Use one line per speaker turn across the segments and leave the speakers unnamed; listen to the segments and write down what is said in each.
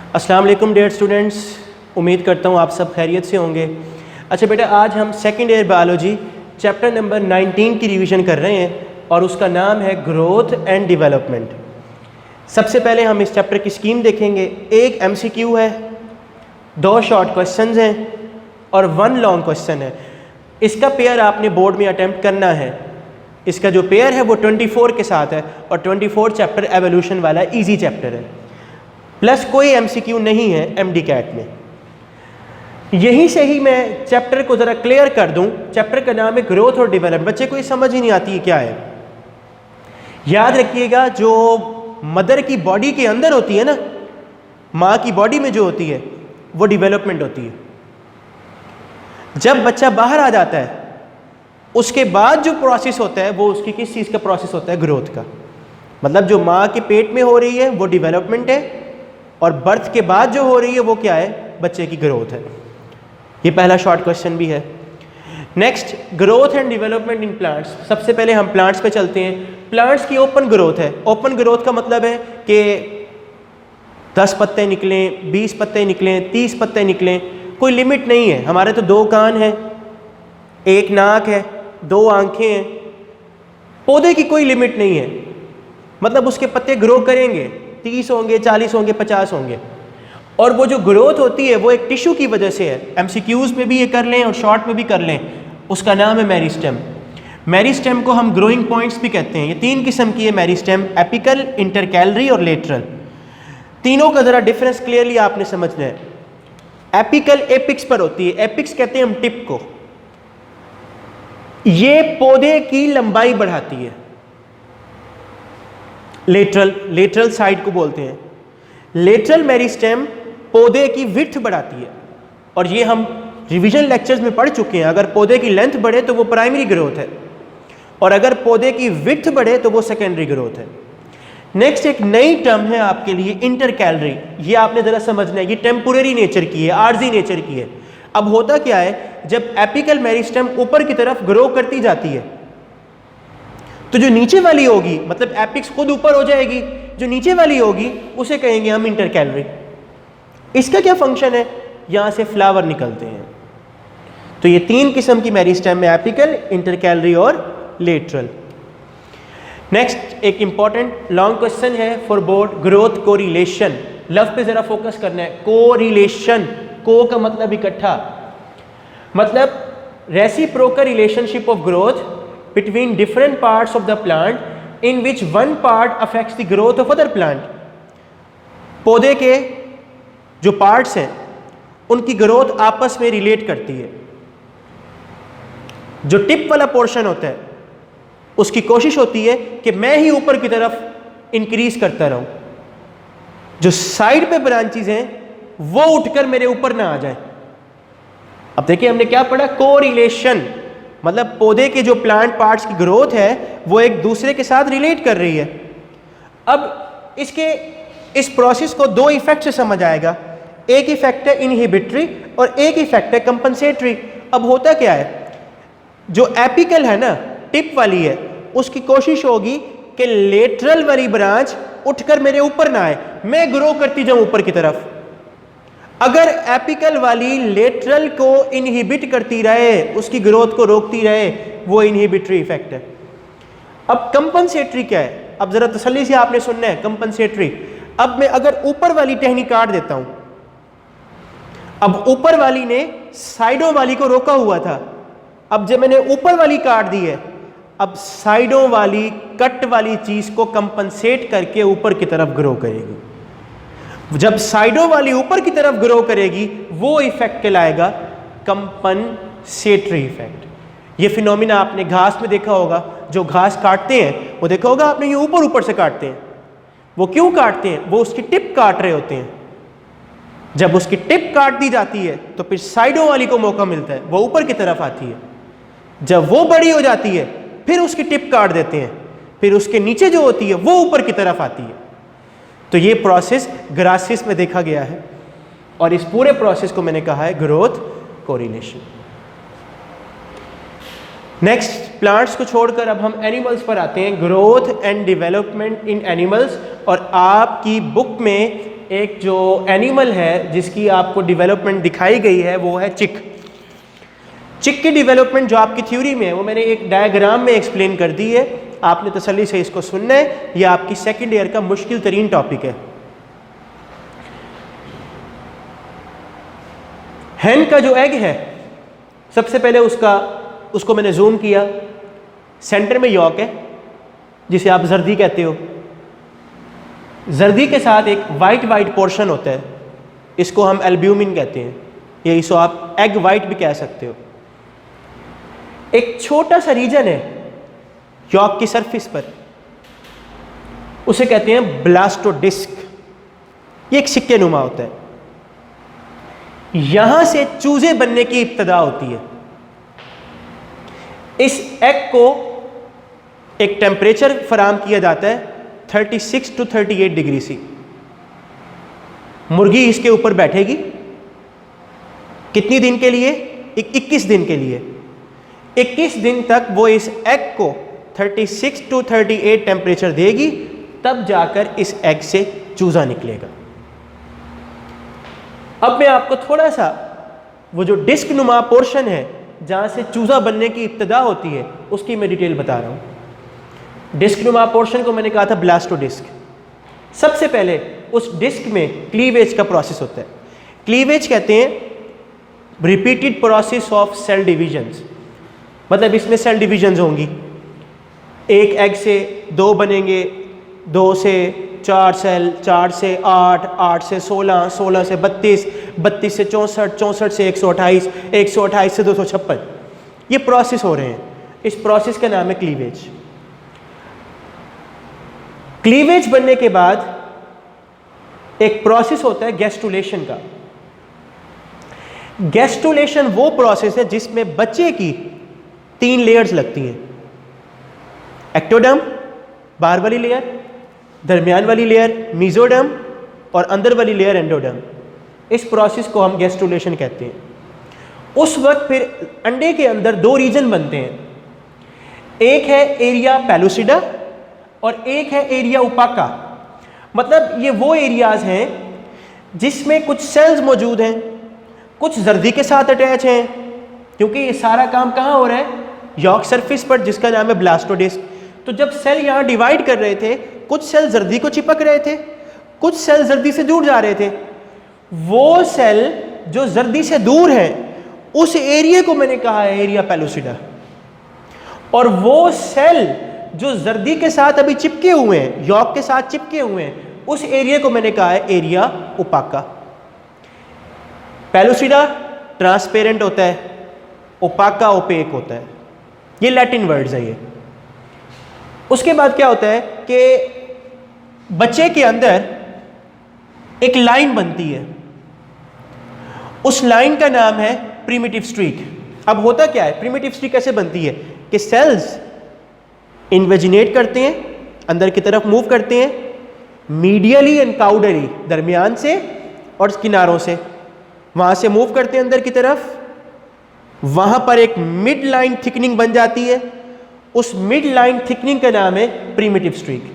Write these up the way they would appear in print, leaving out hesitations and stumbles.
अस्सलाम वालेकुम dear students, उम्मीद करता हूँ आप सब खैरियत से होंगे। अच्छा बेटा, आज हम second year biology chapter number 19 की रिवीजन कर रहे हैं और उसका नाम है ग्रोथ एंड डेवलपमेंट। सबसे पहले हम इस चैप्टर की स्कीम देखेंगे। एक एमसीक्यू है, 2 शॉर्ट क्वेश्चंस हैं और 1 लॉन्ग क्वेश्चन है। इसका पेयर आपने बोर्ड में अटैम्प्ट करना है। इसका जो पेयर है वो 24 के साथ है और 24 चैप्टर एवोल्यूशन वाला ईजी चैप्टर है, प्लस कोई एमसीक्यू नहीं है एमडी कैट में। यहीं से ही मैं चैप्टर को ज़रा क्लियर कर दूं। चैप्टर का नाम है ग्रोथ और डेवलपमेंट। बच्चे को ये समझ ही नहीं आती है क्या है। याद रखिएगा, जो मदर की बॉडी के अंदर होती है ना, माँ की बॉडी में जो होती है वो डेवलपमेंट होती है। जब बच्चा बाहर आ जाता है उसके बाद जो प्रोसेस होता है वो उसकी किस चीज़ का प्रोसेस होता है? ग्रोथ का। मतलब जो माँ के पेट में हो रही है वो डेवलपमेंट है और बर्थ के बाद जो हो रही है वो क्या है? बच्चे की ग्रोथ है। ये पहला शॉर्ट क्वेश्चन भी है। Next, growth and development in plants. सबसे पहले हम प्लांट्स पे चलते हैं। प्लांट्स की ओपन ग्रोथ है। ओपन ग्रोथ का मतलब है कि 10 पत्ते निकलें, 20 पत्ते निकलें, 30 पत्ते निकलें, कोई लिमिट नहीं है। हमारे तो 2 कान हैं, 1 नाक है, 2 आंखें हैं। पौधे की कोई लिमिट नहीं है, मतलब उसके पत्ते ग्रो करेंगे, 30 होंगे, 40 होंगे, 50 होंगे। और वो जो ग्रोथ होती है वो एक टिश्यू की वजह से है। एमसीक्यूज में भी ये कर लें और शॉर्ट में भी कर लें। उसका नाम है मेरिस्टेम। मेरिस्टेम को हम ग्रोइंग पॉइंट्स भी कहते हैं। ये 3 किस्म की है मेरिस्टेम: एपिकल, इंटरकैलरी और लेटरल। तीनों का ज़रा डिफरेंस क्लियरली आपने समझना है। एपिकल एपिक्स पर होती है। एपिक्स कहते हैं हम टिप को। ये पौधे की लंबाई बढ़ाती है। लेटरल साइड को बोलते हैं। लेटरल मेरिस्टेम पौधे की विड्थ बढ़ाती है और ये हम रिवीजन लेक्चर्स में पढ़ चुके हैं। अगर पौधे की लेंथ बढ़े तो वो प्राइमरी ग्रोथ है और अगर पौधे की विड्थ बढ़े तो वो सेकेंडरी ग्रोथ है। नेक्स्ट, एक नई टर्म है आपके लिए, इंटरकैलरी। ये आपने जरा समझना है। ये टेम्पोरेरी नेचर की है, आर्जी नेचर की है। अब होता क्या है, जब एपिकल मेरिस्टेम ऊपर की तरफ ग्रो करती जाती है तो जो नीचे वाली होगी, मतलब एपिक्स खुद ऊपर हो जाएगी, जो नीचे वाली होगी उसे कहेंगे हम इंटरकैलरी। इसका क्या फंक्शन है? यहां से फ्लावर निकलते हैं। तो ये 3 किस्म की मेरिस्टेम में, एपिकल, इंटरकैलरी और लेटरल। नेक्स्ट, एक इंपॉर्टेंट लॉन्ग क्वेश्चन है for board, growth correlation. Love पे जरा फोकस करना है। कोरिलेशन, को का मतलब इकट्ठा, मतलब reciprocal relationship of growth between different parts of the plant in which one part affects the growth of other plant। पौधे के जो पार्ट्स हैं उनकी ग्रोथ आपस में रिलेट करती है। जो टिप वाला पोर्शन होता है उसकी कोशिश होती है कि मैं ही ऊपर की तरफ इंक्रीज करता रहूं, जो साइड पे ब्रांचेस हैं वो उठकर मेरे ऊपर ना आ जाए। अब देखिए हमने क्या पढ़ा? कोरिलेशन, मतलब पौधे के जो प्लांट पार्ट्स की ग्रोथ है वो एक दूसरे के साथ रिलेट कर रही है। अब इस प्रोसेस को 2 इफेक्ट से समझ आएगा। एक इफेक्ट है इनहिबिटरी और एक इफेक्ट है कंपनसेटरी। अब होता क्या है, जो एपिकल है ना, टिप वाली है, उसकी कोशिश होगी कि लेटरल वाली ब्रांच उठकर मेरे ऊपर ना आए, मैं ग्रो करती जाऊं ऊपर की तरफ। अगर एपिकल वाली लेटरल को इनहिबिट करती रहे, उसकी ग्रोथ को रोकती रहे, वो इनहिबिटरी इफेक्ट है। अब कंपनसेटरी क्या है? अब जरा तसल्ली से आपने सुनना है। कंपनसेटरी, अब मैं अगर ऊपर वाली टहनी काट देता हूं, अब ऊपर वाली ने साइडों वाली को रोका हुआ था, अब जब मैंने ऊपर वाली काट दी है, अब साइडों वाली कट वाली चीज को कंपनसेट करके ऊपर की तरफ ग्रो करेगी। जब साइडों वाली ऊपर की तरफ ग्रो करेगी वो इफेक्ट कहलाएगा कंपनसेटरी इफेक्ट। ये फिनोमिना आपने घास में देखा होगा। जो घास काटते हैं वो देखा होगा आपने, ये ऊपर ऊपर से काटते हैं। वो क्यों काटते हैं? वो उसकी टिप काट रहे होते हैं। जब उसकी टिप काट दी जाती है तो फिर साइडों वाली को मौका मिलता है, वो ऊपर की तरफ आती है। जब वो बड़ी हो जाती है फिर उसकी टिप काट देते हैं, फिर उसके नीचे जो होती है वो ऊपर की तरफ आती है। तो ये प्रोसेस ग्रासेस में देखा गया है और इस पूरे प्रोसेस को मैंने कहा है ग्रोथ कोरिलेशन। नेक्स्ट, प्लांट्स को छोड़कर अब हम एनिमल्स पर आते हैं। Growth and development in animals. और आपकी बुक में एक जो एनिमल है जिसकी आपको डेवलपमेंट दिखाई गई है वो है चिक। चिक की डेवलपमेंट जो आपकी थ्योरी में है वो मैंने एक डायग्राम में एक्सप्लेन कर दी है, आपने तसल्ली से इसको सुनना है। ये आपकी सेकेंड ईयर का मुश्किल तरीन टॉपिक है। हैन का जो एग है, सबसे पहले उसको मैंने जूम किया, सेंटर में यॉक है जिसे आप जर्दी कहते हो। जर्दी के साथ एक वाइट पोर्शन होता है, इसको हम एल्ब्यूमिन कहते हैं, या इसको आप एग वाइट भी कह सकते हो। एक छोटा सा रीजन है यॉक की सरफेस पर, उसे कहते हैं ब्लास्टोडिस्क। ये एक सिक्के नुमा होता है, यहां से चूजे बनने की इब्तिदा होती है। इस एग को एक टेम्परेचर फराम किया जाता है 36 to 38 डिग्री सी। मुर्गी इसके ऊपर बैठेगी कितनी दिन के लिए? 21 दिन के लिए। 21 दिन तक वो इस एग को 36 to 38 टेम्परेचर देगी, तब जाकर इस एग से चूजा निकलेगा। अब मैं आपको थोड़ा सा वो जो डिस्क नुमा पोर्शन है जहां से चूजा बनने की इब्तिदा होती है उसकी मैं डिटेल बता रहा हूं। डिस्क नुमा पोर्शन को मैंने कहा था ब्लास्टोडिस्क। सबसे पहले उस डिस्क में क्लीवेज का प्रोसेस होता है। क्लीवेज कहते हैं repeated process of cell divisions, मतलब इसमें सेल डिविजन्स होंगी। एक एग से 2 बनेंगे, 2 से 4 सेल, 4 से 8, 8 से 16, 16 से 32, 32 से 64, 64 से 128, 128 से 256। ये प्रोसेस हो रहे हैं। इस प्रोसेस का नाम है क्लीवेज। क्लीवेज बनने के बाद एक प्रोसेस होता है गैस्ट्रुलेशन का। गैस्ट्रुलेशन वो प्रोसेस है जिसमें बच्चे की 3 लेयर्स लगती हैं, एक्टोडर्म बाहर वाली लेयर, दरमियान वाली लेयर मीजोडर्म और अंदर वाली लेयर एंडोडर्म। इस प्रोसेस को हम गैस्ट्रुलेशन कहते हैं। उस वक्त फिर अंडे के अंदर 2 रीजन बनते हैं, एक है एरिया पेलुसिडा और एक है एरिया ओपाका। मतलब ये वो एरियाज हैं जिसमें कुछ सेल्स मौजूद हैं, कुछ जर्दी के साथ अटैच हैं, क्योंकि ये सारा काम कहाँ हो रहा है? यॉक सरफेस पर, जिसका नाम है ब्लास्टोडिस्क। तो जब सेल यहाँ डिवाइड कर रहे थे, कुछ सेल जर्दी को चिपक रहे थे, कुछ सेल जर्दी से दूर जा रहे थे। वो सेल जो जर्दी से दूर है उस एरिया को मैंने कहा है एरिया पेलुसिडा, और वो सेल जो जर्दी के साथ अभी चिपके हुए हैं, यॉक के साथ चिपके हुए हैं, उस एरिया को मैंने कहा है एरिया ओपाका। पेलुसिडा ट्रांसपेरेंट होता है, ओपाका ओपेक होता है। ये लैटिन वर्ड्स है ये। उसके बाद क्या होता है कि बच्चे के अंदर एक लाइन बनती है, उस लाइन का नाम है प्रिमिटिव स्ट्रीक। अब होता क्या है, प्रिमिटिव स्ट्रीक कैसे बनती है कि सेल्स इन्वेजिनेट करते हैं, अंदर की तरफ मूव करते हैं, मीडियली एंड काउडरी दरमियान से और किनारों से, वहां से मूव करते हैं अंदर की तरफ। वहां पर एक मिड लाइन थिकनिंग बन जाती है, उस मिड लाइन थिकनिंग का नाम है प्रिमिटिव स्ट्रीक।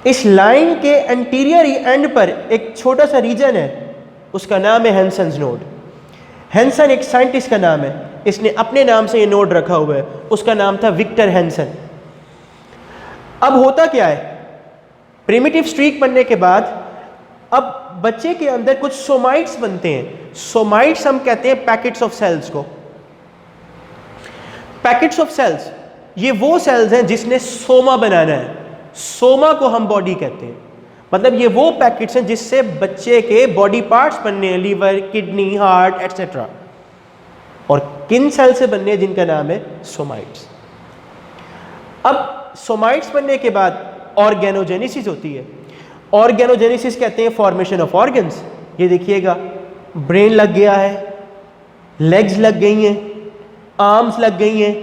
इस लाइन के एंटीरियर एंड पर एक छोटा सा रीजन है, उसका नाम है हेंसन्स नोड। हेंसन एक साइंटिस्ट का नाम है, इसने अपने नाम से ये नोड रखा हुआ है, उसका नाम था विक्टर हेंसन। अब होता क्या है, प्रिमिटिव स्ट्रीक बनने के बाद अब बच्चे के अंदर कुछ सोमाइट्स बनते हैं। सोमाइट्स हम कहते हैं पैकेट्स ऑफ सेल्स को। पैकेट्स ऑफ सेल्स ये वो सेल्स हैं जिसने सोमा बनाना है। सोमा को हम बॉडी कहते हैं, मतलब ये वो पैकेट्स हैं जिससे बच्चे के बॉडी पार्ट्स बनने हैं, लीवर, किडनी, हार्ट एटसेट्रा। और किन सेल से बनने हैं? जिनका नाम है सोमाइट्स। अब सोमाइट्स बनने के बाद ऑर्गेनोजेनेसिस होती है। ऑर्गेनोजेनेसिस कहते हैं फॉर्मेशन ऑफ ऑर्गन्स। ये देखिएगा, ब्रेन लग गया है, लेग्स लग गई हैं, आर्म्स लग गई हैं,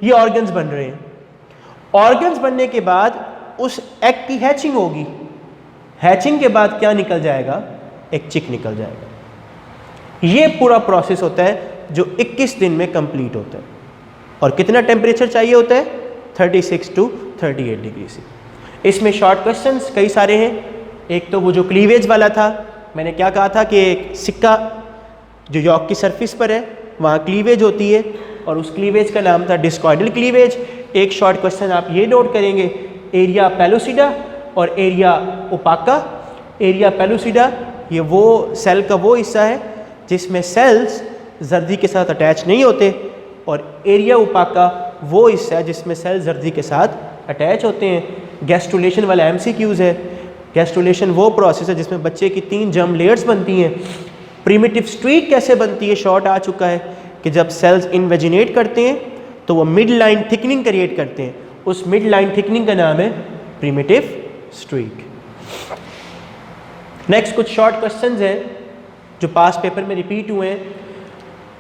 ये ऑर्गन्स बन रहे हैं। ऑर्गन्स बनने के बाद उस एग की हैचिंग होगी। हैचिंग के बाद क्या निकल जाएगा? एक चिक निकल जाएगा। ये पूरा प्रोसेस होता है जो 21 दिन में कंप्लीट होता है। और कितना टेम्परेचर चाहिए होता है? 36 to 38 डिग्री से। इसमें शॉर्ट क्वेश्चंस कई सारे हैं, एक तो वो जो क्लीवेज वाला था, मैंने क्या कहा था कि एक सिक्का जो यॉर्क की सरफेस पर है वहाँ क्लीवेज होती है और उस क्लीवेज का नाम था डिस्कॉइडल क्लीवेज। एक शॉर्ट क्वेश्चन आप ये नोट करेंगे, एरिया पेलुसिडा और एरिया ओपाका। एरिया पेलुसिडा ये वो सेल का वो हिस्सा है जिसमें सेल्स जर्दी के साथ अटैच नहीं होते, और एरिया ओपाका वो हिस्सा है जिसमें सेल जर्दी के साथ अटैच होते हैं। गैस्ट्रुलेशन वाला एमसीक्यूज है। गैस्ट्रुलेशन वो प्रोसेस है जिसमें बच्चे की 3 जर्म लेयर्स बनती हैं। प्रिमिटिव स्ट्रीक कैसे बनती है, शॉर्ट आ चुका है कि जब सेल्स इन्वेजिनेट करते हैं तो वो मिड लाइन थिकनिंग क्रिएट करते हैं, उस मिड लाइन थिकनिंग का नाम है प्रिमिटिव स्ट्रीक। नेक्स्ट कुछ शॉर्ट क्वेश्चंस हैं जो पास पेपर में रिपीट हुए हैं।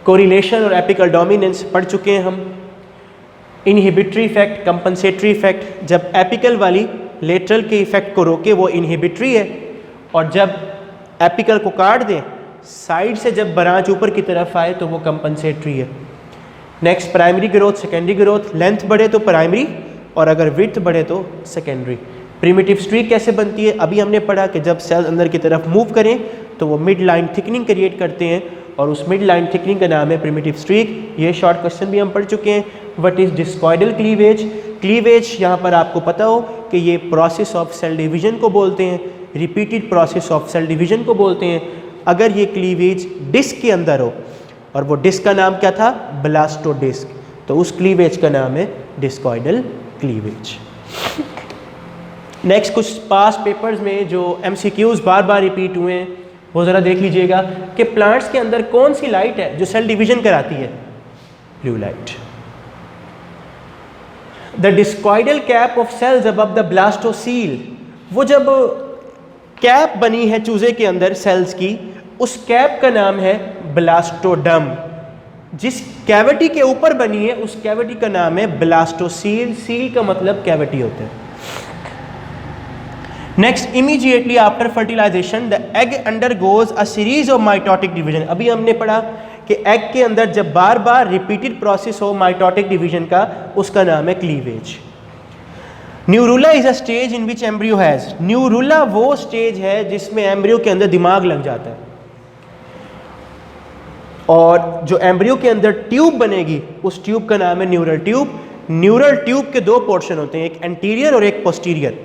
कोरिलेशन और एपिकल डोमिनेंस पढ़ चुके हैं हम। इनहिबिटरी इफेक्ट, कंपनसेटरी इफेक्ट, जब एपिकल वाली लेटरल के इफेक्ट को रोके वो इनहिबिटरी है, और जब एपिकल को काट दें साइड से जब ब्रांच ऊपर की तरफ आए तो वो कंपनसेटरी है। Next primary growth, secondary growth, length बढ़े तो प्राइमरी और अगर विड्थ बढ़े तो सेकेंडरी। प्रिमिटिव स्ट्रीक कैसे बनती है, अभी हमने पढ़ा कि जब सेल अंदर की तरफ मूव करें तो वो मिड लाइन थिकनिंग क्रिएट करते हैं और उस मिड लाइन थिकनिंग का नाम है प्रिमिटिव स्ट्रीक। ये शॉर्ट क्वेश्चन भी हम पढ़ चुके हैं। What is discoidal cleavage? Cleavage यहाँ पर आपको पता हो कि ये प्रोसेस ऑफ सेल डिवीजन को बोलते हैं, repeated process of cell division को बोलते हैं। अगर ये क्लीवेज डिस्क के अंदर हो, और वो डिस्क का नाम क्या था, ब्लास्टोडिस्क, तो उस क्लीवेज का नाम है डिस्कॉइडल क्लीवेज। नेक्स्ट कुछ पास पेपर्स में जो एमसीक्यूज बार बार रिपीट हुए हैं वो ज़रा देख लीजिएगा कि प्लांट्स के अंदर कौन सी लाइट है जो सेल डिवीजन कराती है, blue light. The discoidal cap of cells above the blastocoel, वो जब कैप बनी है चूजे के अंदर सेल्स की, उस कैप का नाम है ब्लास्टोडम। जिस कैविटी के ऊपर बनी है उस कैविटी का नाम है ब्लास्टोसील। सील का मतलब कैविटी होता है। Next, immediately after fertilization the egg undergoes a series of mitotic division. अभी हमने पढ़ा कि एग के अंदर जब बार बार रिपीटेड प्रोसेस हो माइटोटिक डिवीजन का, उसका नाम है cleavage. Neurula is a stage in which embryo has. Neurula वो स्टेज है जिसमें एम्ब्रियो के अंदर दिमाग लग जाता है, और जो एम्ब्रियो के अंदर ट्यूब बनेगी उस ट्यूब का नाम है न्यूरल ट्यूब। न्यूरल ट्यूब के 2 पोर्शन होते हैं, एक एंटीरियर और एक पोस्टीरियर।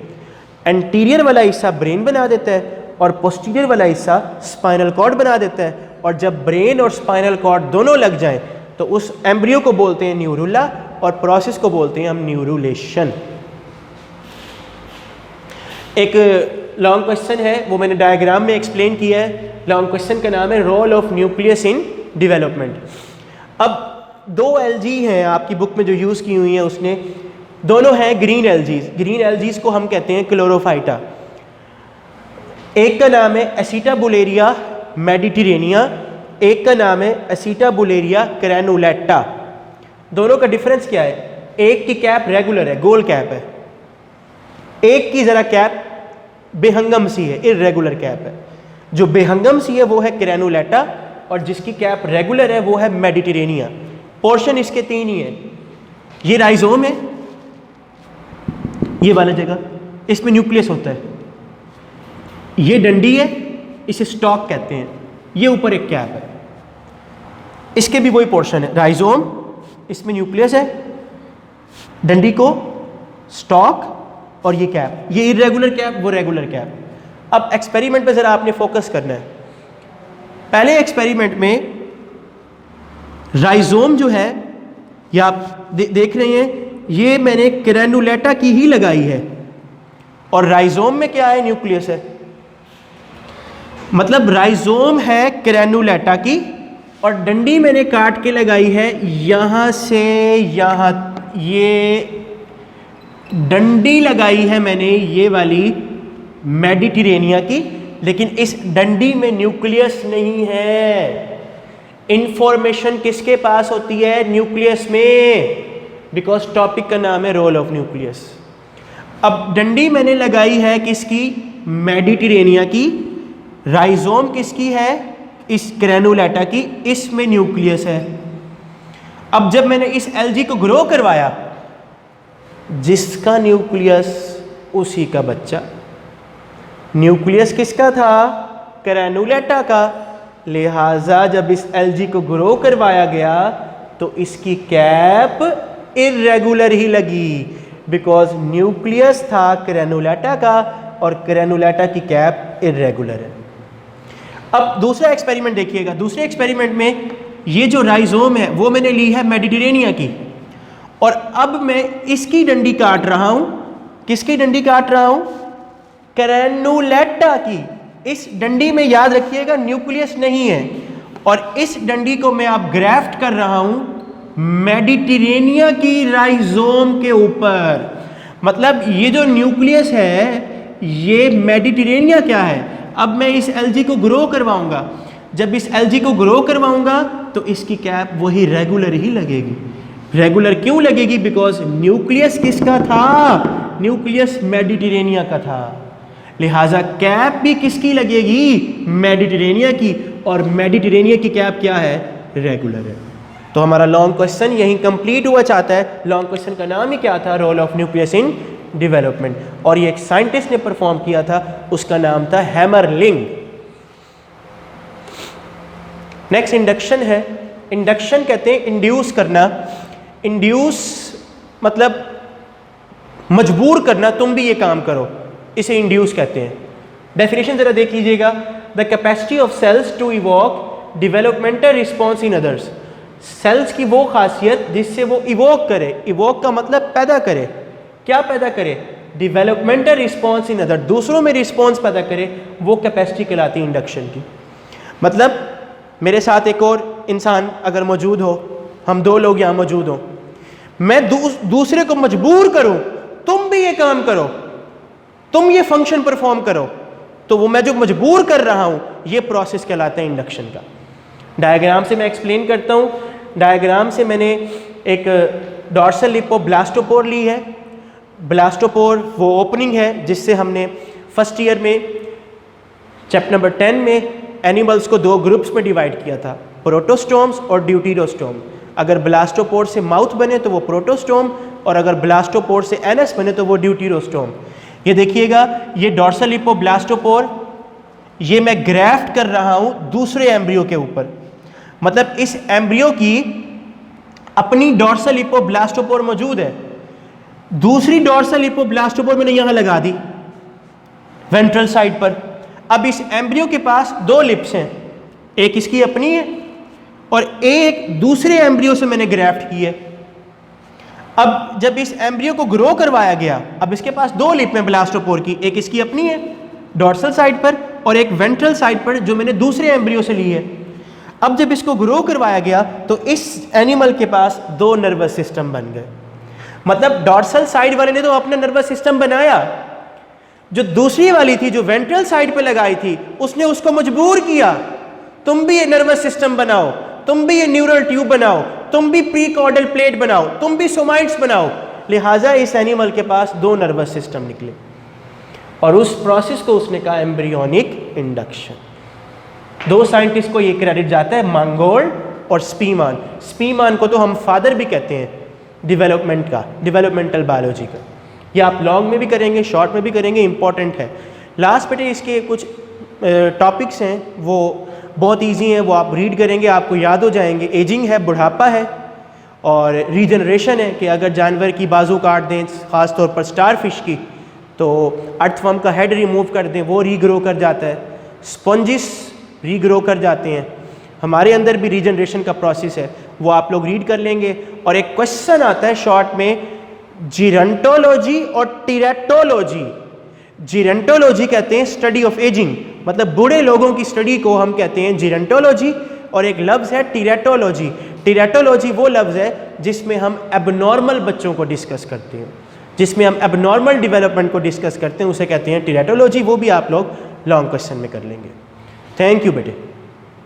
एंटीरियर वाला हिस्सा ब्रेन बना देता है और पोस्टीरियर वाला हिस्सा स्पाइनल कॉर्ड बना देता है, और जब ब्रेन और स्पाइनल कॉर्ड दोनों लग जाएं तो उस एम्ब्रियो को बोलते हैं न्यूरुला और प्रोसेस को बोलते हैं हम न्यूरुलेशन। एक लॉन्ग क्वेश्चन है, वो मैंने डायग्राम में एक्सप्लेन किया है। लॉन्ग क्वेश्चन का नाम है role of nucleus in development. अब 2 एलजी हैं आपकी बुक में जो यूज़ की हुई हैं, उसने दोनों हैं ग्रीन एलजीज। ग्रीन एलजीज को हम कहते हैं क्लोरोफाइटा। एक का नाम है एसिटाबुलेरिया मेडिटेरेनिया, एक का नाम है एसिटाबुलेरिया ग्रैनुलेटा। दोनों का डिफरेंस क्या है? एक की कैप रेगुलर है, गोल कैप है, एक की ज़रा कैप बेहंगम सी है, इर्रेगुलर कैप है। जो बेहंगम सी है वो है ग्रैनुलेटा, और जिसकी कैप रेगुलर है वो है मेडिटेरेनिया। पोर्शन इसके 3 ही है। ये राइजोम है, ये वाला जगह, इसमें न्यूक्लियस होता है। ये डंडी है, इसे स्टॉक कहते हैं। ये ऊपर एक कैप है, इसके भी वही पोर्शन है, राइजोम, इसमें न्यूक्लियस है, डंडी को स्टॉक, और ये कैप, ये इरेगुलर कैप, वो रेगुलर कैप। अब एक्सपेरिमेंट पे ज़रा आपने फोकस करना है। पहले एक्सपेरिमेंट में राइजोम जो है, ये आप देख रहे हैं, ये मैंने ग्रैनुलेटा की ही लगाई है, और राइजोम में क्या है, न्यूक्लियस है। मतलब राइजोम है ग्रैनुलेटा की, और डंडी मैंने काट के लगाई है यहां से यहां। ये डंडी लगाई है मैंने ये वाली मेडिटेरेनिया की, लेकिन इस डंडी में न्यूक्लियस नहीं है। इंफॉर्मेशन किसके पास होती है? न्यूक्लियस में, बिकॉज टॉपिक का नाम है रोल ऑफ न्यूक्लियस। अब डंडी मैंने लगाई है किसकी? मेडिटेरेनिया की। राइजोम किसकी है? इस ग्रैनुलेटा की, इसमें न्यूक्लियस है। अब जब मैंने इस एलजी को ग्रो करवाया, जिसका न्यूक्लियस उसी का बच्चा। न्यूक्लियस किसका था? ग्रैनुलेटा का। लिहाजा जब इस एलजी को ग्रो करवाया गया तो इसकी कैप इर्रेगुलर ही लगी, बिकॉज न्यूक्लियस था ग्रैनुलेटा का और ग्रैनुलेटा की कैप इर्रेगुलर है। अब दूसरा एक्सपेरिमेंट देखिएगा। दूसरे एक्सपेरिमेंट में ये जो राइजोम है वो मैंने ली है मेडिटेरेनिया की, और अब मैं इसकी डंडी काट रहा हूं। किसकी डंडी काट रहा हूं? ग्रैनुलेटा की। इस डंडी में याद रखिएगा न्यूक्लियस नहीं है, और इस डंडी को मैं अब ग्राफ्ट कर रहा हूं मेडिटेरेनिया की राइजोम के ऊपर। मतलब ये जो न्यूक्लियस है ये मेडिटेरेनिया क्या है? अब मैं इस एलजी को ग्रो करवाऊंगा। जब इस एलजी को ग्रो करवाऊंगा तो इसकी कैप वही रेगुलर ही लगेगी। रेगुलर क्यों लगेगी? बिकॉज न्यूक्लियस किसका था? न्यूक्लियस मेडिटेरेनिया का था। लिहाजा कैप भी किसकी लगेगी? मेडिटेरेनिया की, और मेडिटेरेनिया की कैप क्या है? रेगुलर है। तो हमारा लॉन्ग क्वेश्चन यहीं कंप्लीट हुआ चाहता है। लॉन्ग क्वेश्चन का नाम ही क्या था? Role of nucleus in development. और ये एक साइंटिस्ट ने परफॉर्म किया था, उसका नाम था हैमरलिंग। नेक्स्ट इंडक्शन है। इंडक्शन कहते हैं इंड्यूस करना। इंड्यूस मतलब मजबूर करना, तुम भी ये काम करो, इसे इंड्यूस कहते हैं। डेफिनेशन जरा देख लीजिएगा। The capacity of cells to evoke developmental response in others. Cells की वो खासियत जिससे वो इवोक करे। इवोक का मतलब पैदा करे। क्या पैदा करे? डेवलपमेंटल रिस्पॉन्स इन अदर, दूसरों में रिस्पॉन्स पैदा करे, वो कैपेसिटी कहलाती है इंडक्शन की। मतलब मेरे साथ एक और इंसान अगर मौजूद हो, हम दो लोग यहाँ मौजूद हो, मैं दूसरे को मजबूर करूं तुम भी ये काम करो, तुम ये फंक्शन परफॉर्म करो, तो वो मैं जो मजबूर कर रहा हूं ये प्रोसेस कहलाता है इंडक्शन का। डायग्राम से मैं एक्सप्लेन करता हूं। डायग्राम से मैंने एक डॉर्सल लिपोब्लास्टोपोर ली है। ब्लास्टोपोर वो ओपनिंग है जिससे हमने फर्स्ट ईयर में चैप्टर नंबर 10 में एनिमल्स को दो ग्रुप्स में डिवाइड किया था, प्रोटोस्टोम्स और ड्यूटेरोस्टोम। अगर ब्लास्टोपोर से माउथ बने तो वो प्रोटोस्टोम, और अगर ब्लास्टोपोर से एनस बने तो वो ड्यूटेरोस्टोम। ये देखिएगा, ये डॉर्सल लिपोब्लास्टोपोर, ये मैं ग्राफ्ट कर रहा हूं दूसरे एम्ब्रियो के ऊपर। मतलब इस एम्ब्रियो की अपनी डॉर्सल लिपोब्लास्टोपोर मौजूद है, दूसरी डॉर्सल लिपोब्लास्टोपोर मैंने यहां लगा दी वेंट्रल साइड पर। अब इस एम्ब्रियो के पास दो लिप्स हैं, एक इसकी अपनी है और एक दूसरे एम्ब्रियो से मैंने ग्राफ्ट की है। अब जब इस एम्ब्रियो को ग्रो करवाया गया, अब इसके पास दो लिप हैं ब्लास्टोपोर की, एक इसकी अपनी है डॉर्सल साइड पर और एक वेंट्रल साइड पर जो मैंने दूसरे एम्ब्रियो से ली है। अब जब इसको ग्रो करवाया गया तो इस एनिमल के पास दो नर्वस सिस्टम बन गए। मतलब डॉर्सल साइड वाले ने तो अपना नर्वस सिस्टम बनाया, जो दूसरी वाली थी जो वेंट्रल साइड पे लगाई थी उसने उसको मजबूर किया, तुम भी ये नर्वस सिस्टम बनाओ, तुम भी ये न्यूरल ट्यूब बनाओ, तुम भी प्रीकॉर्डल प्लेट बनाओ, तुम भी सोमाइट्स बनाओ। लिहाजा इस एनिमल के पास दो नर्वस सिस्टम निकले और उस प्रोसेस को उसने कहा एम्ब्रियोनिक इंडक्शन। दो साइंटिस्ट को ये क्रेडिट जाता है, मांगोल्ड और स्पीमान। स्पीमान को तो हम फादर भी कहते हैं डेवलपमेंट का, डेवलपमेंटल बायोलॉजी का। ये आप लॉन्ग में भी करेंगे, शॉर्ट में भी करेंगे, इंपॉर्टेंट है। लास्ट बेटे इसके कुछ टॉपिक्स हैं वो बहुत इजी हैं, वो आप रीड करेंगे आपको याद हो जाएंगे। एजिंग है, बुढ़ापा है, और रीजनरेशन है कि अगर जानवर की बाजू काट दें, ख़ास तौर पर स्टार फिश की, तो अर्थवर्म का हेड रिमूव कर दें, वो रीग्रो कर जाता है। स्पॉन्जिस रीग्रो कर जाते हैं। हमारे अंदर भी रीजनरेशन का प्रोसेस है, वो आप लोग रीड कर लेंगे। और एक क्वेश्चन आता है शॉर्ट में, जीरंटोलॉजी और टीरेटोलॉजी। जीरंटोलॉजी कहते हैं स्टडी ऑफ एजिंग, मतलब बूढ़े लोगों की स्टडी को हम कहते हैं जीरंटोलॉजी। और एक लफ्ज़ है टीरेटोलॉजी। टीरेटोलॉजी वो लफ्ज़ है जिसमें हम एबनॉर्मल बच्चों को डिस्कस करते हैं, जिसमें हम एबनॉर्मल डेवलपमेंट को डिस्कस करते हैं, उसे कहते हैं टीरेटोलॉजी। वो भी आप लोग लॉन्ग क्वेश्चन में कर लेंगे। थैंक यू बेटे।